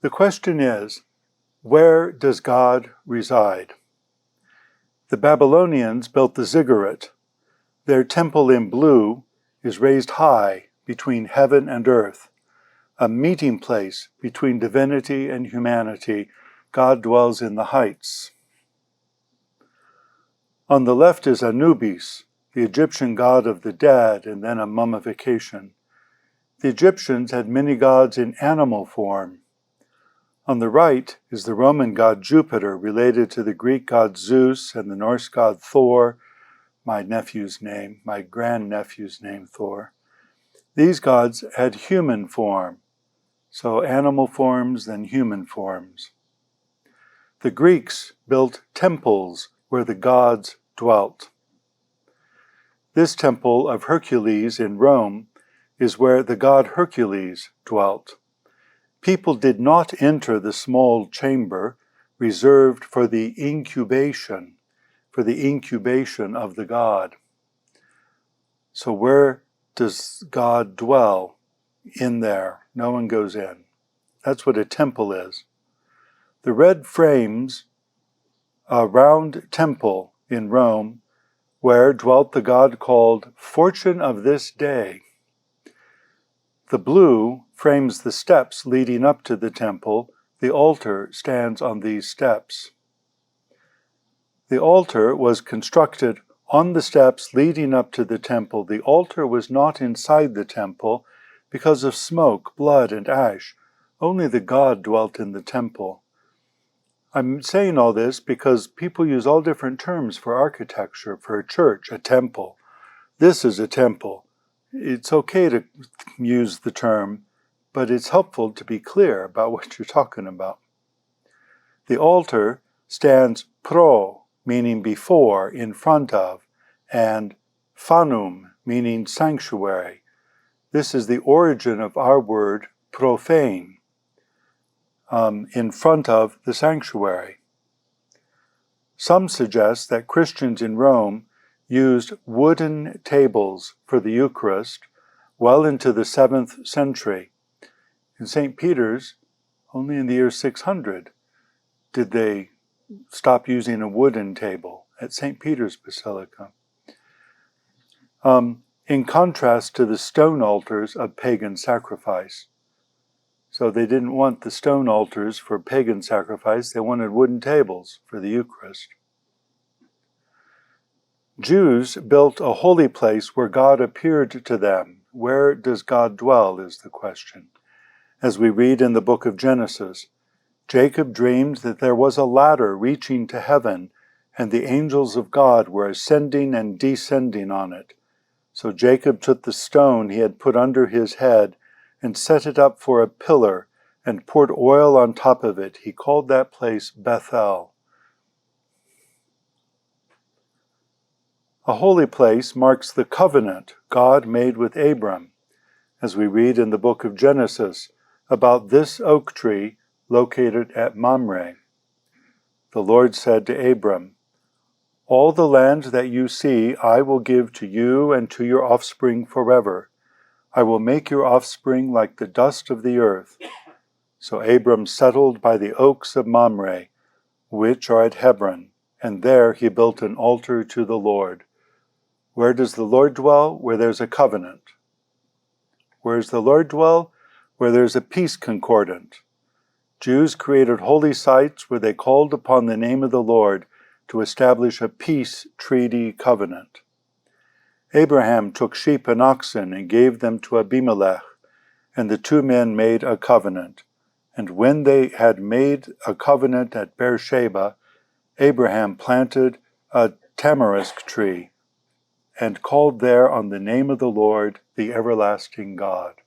The question is, where does God reside? The Babylonians built the ziggurat. Their temple in blue is raised high between heaven and earth, a meeting place between divinity and humanity. God dwells in the heights. On the left is Anubis, the Egyptian god of the dead and then a mummification. The Egyptians had many gods in animal form. On the right is the Roman god Jupiter, related to the Greek god Zeus and the Norse god Thor, my grandnephew's name Thor. These gods had human form, so animal forms, then human forms. The Greeks built temples where the gods dwelt. This temple of Hercules in Rome is where the god Hercules dwelt. People did not enter the small chamber reserved for the incubation of the god. So where does God dwell? In there. No one goes in. That's what a temple is. The red frames a round temple in Rome where dwelt the god called Fortune of this Day. The blue frames the steps leading up to the temple. The altar stands on these steps. The altar was constructed on the steps leading up to the temple. The altar was not inside the temple because of smoke, blood, and ash. Only the god dwelt in the temple. I'm saying all this because people use all different terms for architecture, for a church, a temple. This is a temple. It's okay to use the term, but it's helpful to be clear about what you're talking about. The altar stands pro, meaning before, in front of, and phanum, meaning sanctuary. This is the origin of our word profane, in front of the sanctuary. Some suggest that Christians in Rome used wooden tables for the Eucharist well into the 7th century. In St. Peter's, only in the year 600 did they stop using a wooden table at St. Peter's Basilica. In contrast to the stone altars of pagan sacrifice. So they didn't want the stone altars for pagan sacrifice, they wanted wooden tables for the Eucharist. Jews built a holy place where God appeared to them. Where does God dwell is the question. As we read in the book of Genesis, Jacob dreamed that there was a ladder reaching to heaven, and the angels of God were ascending and descending on it. So Jacob took the stone he had put under his head and set it up for a pillar and poured oil on top of it. He called that place Bethel. A holy place marks the covenant God made with Abram, as we read in the book of Genesis about this oak tree located at Mamre. The Lord said to Abram, "All the land that you see I will give to you and to your offspring forever. I will make your offspring like the dust of the earth." So Abram settled by the oaks of Mamre, which are at Hebron, and there he built an altar to the Lord. Where does the Lord dwell? Where there's a covenant. Where does the Lord dwell? Where there's a peace concordant. Jews created holy sites where they called upon the name of the Lord to establish a peace treaty covenant. Abraham took sheep and oxen and gave them to Abimelech, and the two men made a covenant. And when they had made a covenant at Beersheba, Abraham planted a tamarisk tree and called there on the name of the Lord, the everlasting God.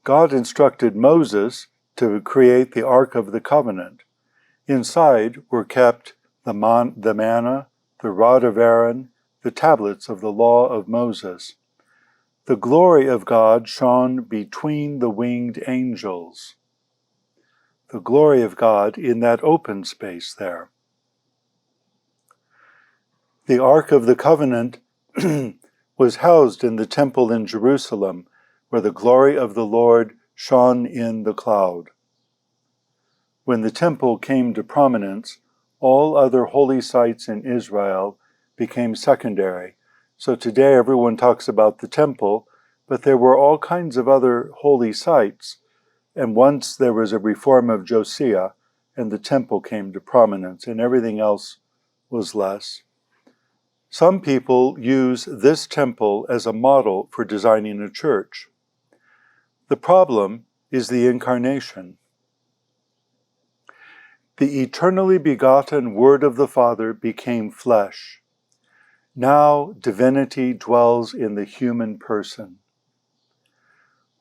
God instructed Moses to create the Ark of the Covenant. Inside were kept the manna, the rod of Aaron, the tablets of the law of Moses. The glory of God shone between the winged angels. The glory of God in that open space there. The Ark of the Covenant was housed in the temple in Jerusalem, where the glory of the Lord shone in the cloud. When the temple came to prominence, all other holy sites in Israel became secondary. So today everyone talks about the temple, but there were all kinds of other holy sites. And once there was a reform of Josiah, and the temple came to prominence, and everything else was less. Some people use this temple as a model for designing a church. The problem is the incarnation. The eternally begotten Word of the Father became flesh. Now divinity dwells in the human person.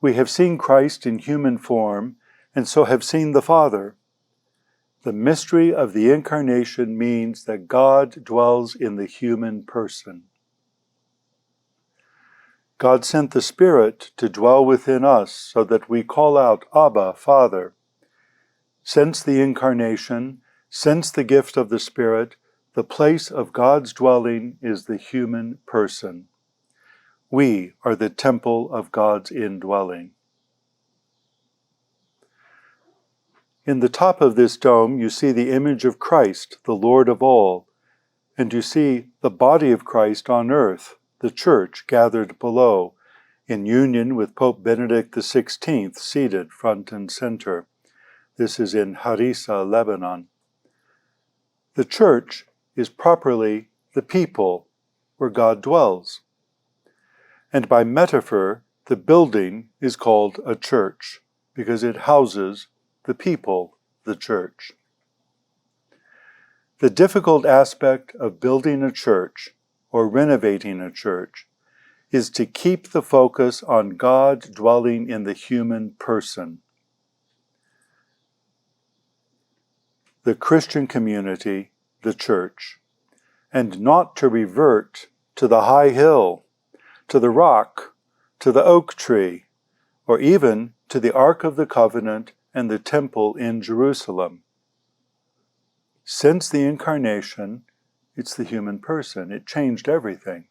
We have seen Christ in human form, and so have seen the Father. The mystery of the incarnation means that God dwells in the human person. God sent the Spirit to dwell within us so that we call out, Abba, Father. Since the incarnation, since the gift of the Spirit, the place of God's dwelling is the human person. We are the temple of God's indwelling. In the top of this dome, you see the image of Christ, the Lord of all, and you see the body of Christ on earth, the church gathered below, in union with Pope Benedict XVI, seated front and center. This is in Harissa, Lebanon. The church is properly the people where God dwells. And by metaphor, the building is called a church because it houses the people, the church. The difficult aspect of building a church or renovating a church is to keep the focus on God dwelling in the human person. The Christian community, the church, and not to revert to the high hill, to the rock, to the oak tree, or even to the Ark of the Covenant and the temple in Jerusalem. Since the incarnation, it's the human person. It changed everything.